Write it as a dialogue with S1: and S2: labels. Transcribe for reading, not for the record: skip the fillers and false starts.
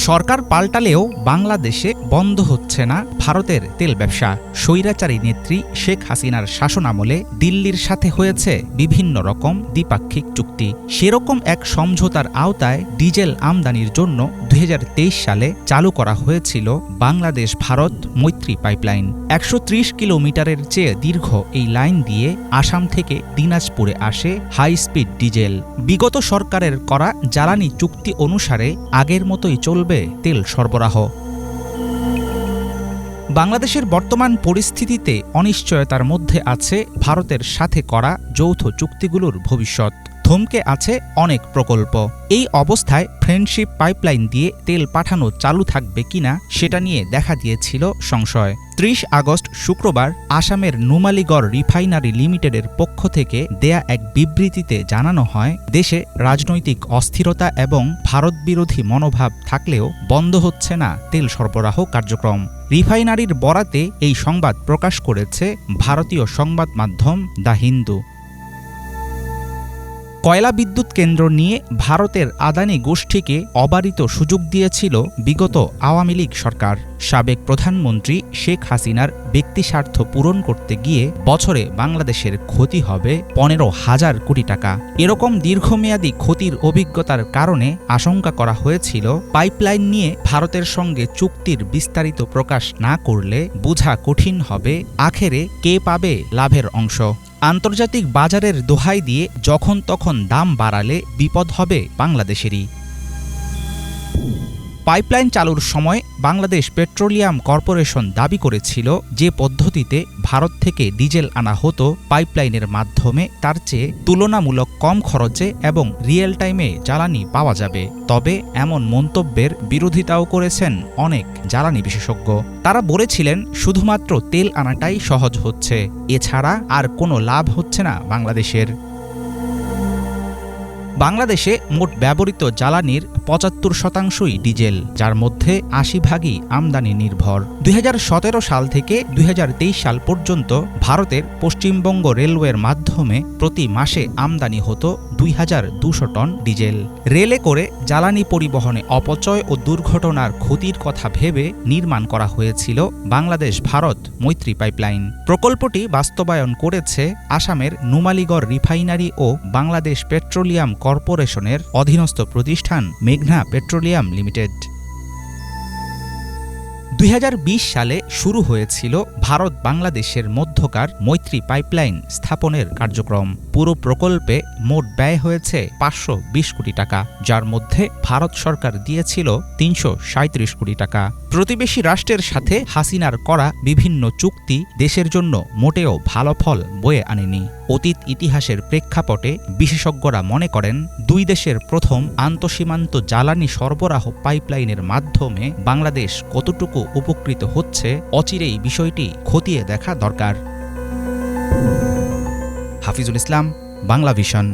S1: সরকার পাল্টালেও বাংলাদেশে বন্ধ হচ্ছে না ভারতের তেল ব্যবসা। স্বৈরাচারী নেত্রী শেখ হাসিনার শাসনামলে দিল্লির সাথে হয়েছে বিভিন্ন রকম দ্বিপাক্ষিক চুক্তি। সেরকম এক সমঝোতার আওতায় ডিজেল আমদানির জন্য 2023 সালে চালু করা হয়েছিল বাংলাদেশ ভারত মৈত্রী পাইপলাইন। 130 কিলোমিটারের চেয়ে দীর্ঘ এই লাইন দিয়ে আসাম থেকে দিনাজপুরে আসে হাই স্পিড ডিজেল। বিগত সরকারের করা জ্বালানি চুক্তি অনুসারে আগের মতোই চলবে তেল সরবরাহ। বাংলাদেশের বর্তমান পরিস্থিতিতে অনিশ্চয়তার মধ্যে আছে ভারতের সাথে করা যৌথ চুক্তিগুলোর ভবিষ্যৎ। থমকে আছে অনেক প্রকল্প। এই অবস্থায় ফ্রেন্ডশিপ পাইপলাইন দিয়ে তেল পাঠানো চালু থাকবে কিনা সেটা নিয়ে দেখা দিয়েছিল সংশয়। 30 আগস্ট শুক্রবার আসামের নুমালীগড় রিফাইনারি লিমিটেডের পক্ষ থেকে দেয়া এক বিবৃতিতে জানানো হয়, দেশে রাজনৈতিক অস্থিরতা এবং ভারতবিরোধী মনোভাব থাকলেও বন্ধ হচ্ছে না তেল সরবরাহ কার্যক্রম। রিফাইনারির বরাতে এই সংবাদ প্রকাশ করেছে ভারতীয় সংবাদ মাধ্যম দ্য হিন্দু। কয়লা বিদ্যুৎ কেন্দ্র নিয়ে ভারতের আদানি গোষ্ঠীকে অবারিত সুযোগ দিয়েছিল বিগত আওয়ামী লীগ সরকার। সাবেক প্রধানমন্ত্রী শেখ হাসিনার ব্যক্তিস্বার্থ পূরণ করতে গিয়ে বছরে বাংলাদেশের ক্ষতি হবে 15,000 কোটি টাকা। এরকম দীর্ঘমেয়াদী ক্ষতির অভিজ্ঞতার কারণে আশঙ্কা করা হয়েছিল পাইপলাইন নিয়ে ভারতের সঙ্গে চুক্তির বিস্তারিত প্রকাশ না করলে বোঝা কঠিন হবে আখেরে কে পাবে লাভের অংশ। আন্তর্জাতিক বাজারের দোহাই দিয়ে যখন তখন দাম বাড়ালে বিপদ হবে বাংলাদেশেরই। পাইপলাইন চালুর সময় বাংলাদেশ পেট্রোলিয়াম কর্পোরেশন দাবি করেছিল যে পদ্ধতিতে ভারত থেকে ডিজেল আনা হতো পাইপলাইনের মাধ্যমে তার চেয়ে তুলনামূলক কম খরচে এবং রিয়েল টাইমে জ্বালানি পাওয়া যাবে। তবে এমন মন্তব্যের বিরোধিতাও করেছেন অনেক জ্বালানি বিশেষজ্ঞ। তারা বলেছিলেন শুধুমাত্র তেল আনাটাই সহজ হচ্ছে, এছাড়া আর কোনো লাভ হচ্ছে না বাংলাদেশের। বাংলাদেশে মোট ব্যবহৃত জ্বালানির 75% ডিজেল, যার মধ্যে 80% আমদানি নির্ভর। 2017 সাল থেকে 2023 সাল পর্যন্ত ভারতের পশ্চিমবঙ্গ রেলওয়ের মাধ্যমে প্রতি মাসে আমদানি হতো 2200 টন ডিজেল। রেলে করে জ্বালানি পরিবহনে অপচয় ও দুর্ঘটনার ক্ষতির কথা ভেবে নির্মাণ করা হয়েছিল বাংলাদেশ ভারত মৈত্রী পাইপলাইন। প্রকল্পটি বাস্তবায়ন করেছে আসামের নুমালীগড় রিফাইনারি ও বাংলাদেশ পেট্রোলিয়াম কর্পোরেশনের অধীনস্থ প্রতিষ্ঠান মেঘনা পেট্রোলিয়াম লিমিটেড। 2020 সালে শুরু হয়েছিল ভারত বাংলাদেশের মধ্যকার মৈত্রী পাইপলাইন স্থাপনের কার্যক্রম। পুরো প্রকল্পে মোট ব্যয় হয়েছে 520 কোটি টাকা, যার মধ্যে ভারত সরকার দিয়েছিল 337 কোটি টাকা। প্রতিবেশী রাষ্ট্রের সাথে হাসিনার করা বিভিন্ন চুক্তি দেশের জন্য মোটেও ভালো ফল বয়ে আনেনি। অতীত ইতিহাসের প্রেক্ষাপটে বিশেষজ্ঞরা মনে করেন, দুই দেশের প্রথম আন্তঃসীমান্ত জ্বালানি সরবরাহ পাইপলাইনের মাধ্যমে বাংলাদেশ কতটুকু উপকৃত হচ্ছে অচিরেই বিষয়টি খতিয়ে দেখা দরকার। হাফিজুল ইসলাম, বাংলা ভিশন।